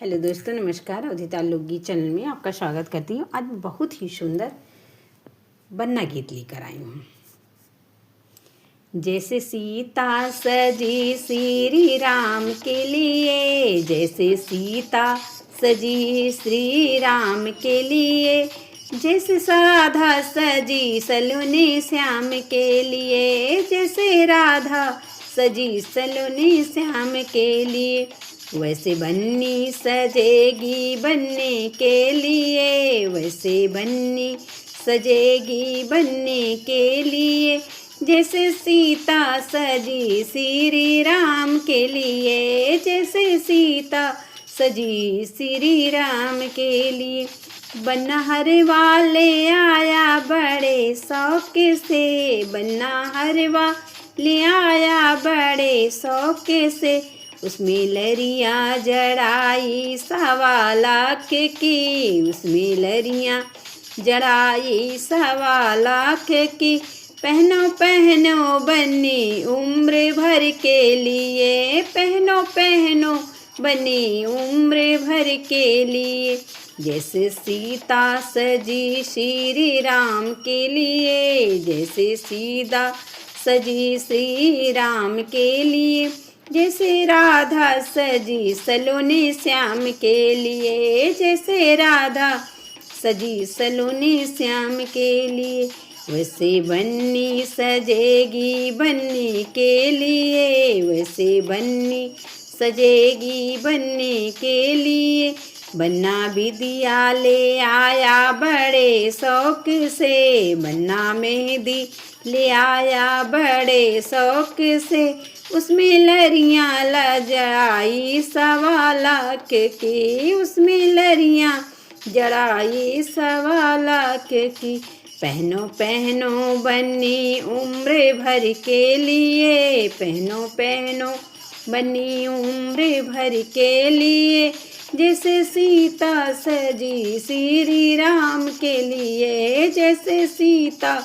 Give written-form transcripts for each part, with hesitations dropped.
Hello दोस्तों, नमस्कार। अवधिता लोकगीत चैनल में आपका स्वागत करती हूँ। आज बहुत ही सुंदर बन्ना गीत लेकर आई हूँ। जैसे सीता सजी श्री राम के लिए, जैसे सीता सजी श्री राम के लिए, जैसे राधा सजी सलोने श्याम के लिए, जैसे राधा सजी सलोने श्याम के लिए, वैसे बन्नी सजेगी बनने के लिए, वैसे बन्नी सजेगी बनने के लिए, जैसे सीता सजी श्री राम के लिए, जैसे सीता सजी श्री राम के लिए। बन्ना हरवा ले आया बड़े शौक से, बन्ना हरवा ले आया बड़े शौक से, उसमें लरियाँ जड़ाई 1.25 की, उसमें लरियाँ जड़ाई 1.25 की। पहनो पहनो बन्नी उम्र भर के लिए, पहनो पहनो बन्नी उम्र भर के लिए, जैसे सीता सजी श्री राम के लिए, जैसे सीता सजी श्री राम के लिए, जैसे राधा सजी सलोने श्याम के लिए, जैसे राधा सजी सलोने श्याम के लिए, वैसे बन्नी सजेगी बनने के लिए, वैसे बन्नी सजेगी बनने के लिए। बन्ना विदिया ले आया बड़े शौक से, बन्ना मेहंदी ले आया बड़े शौक से, उसमें लरियाँ जड़ाई 1.25 की, उसमें लरियाँ जड़ाई 1.25 की। पहनो पहनो बन्नी उम्र भर के लिए, पहनो पहनो बन्नी उम्र भर के लिए, जैसे सीता सजी श्री राम के लिए, जैसे सीता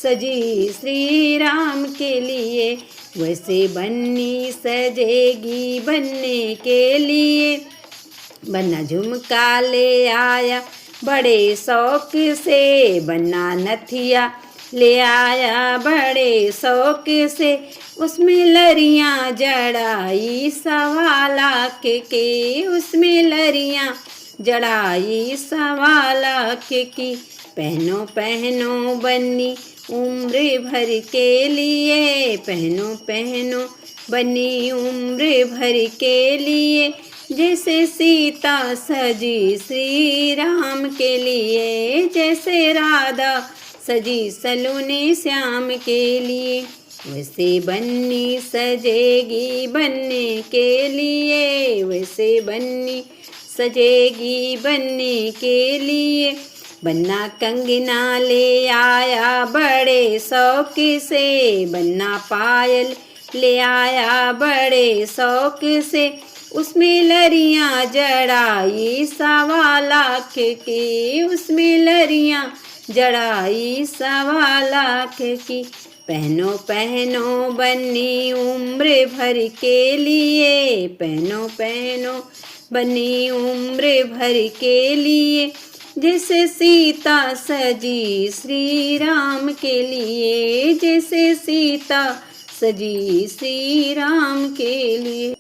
सजी श्री राम के लिए, वैसे बन्नी सजेगी बनने के लिए। बन्ना झुमका ले आया बड़े शौक से, बन्ना नथिया ले आया बड़े शौक से, उसमें लरियाँ जड़ाई 1.25 की, उसमें लरियाँ जड़ाई 1.25 की। पहनो पहनो बन्नी उम्र भर के लिए, पहनो पहनो बन्नी उम्र भर के लिए, जैसे सीता सजी श्री राम के लिए, जैसे राधा सजी सलोने श्याम के लिए, वैसे बन्नी सजेगी बनने के लिए, वैसे बन्नी सजेगी बनने के लिए। बन्ना कंगना ले आया बड़े शौक से, बन्ना पायल ले आया बड़े शौक से, उसमें लरियाँ जड़ाई 1.25 की, उसमें लरियाँ जड़ाई 1.25 की। पहनो पहनो बन्नी उम्र भर के लिए, पहनो पहनो बन्नी उम्र भर के लिए, जैसे सीता सजी श्री राम के लिए, जैसे सीता सजी श्री राम के लिए।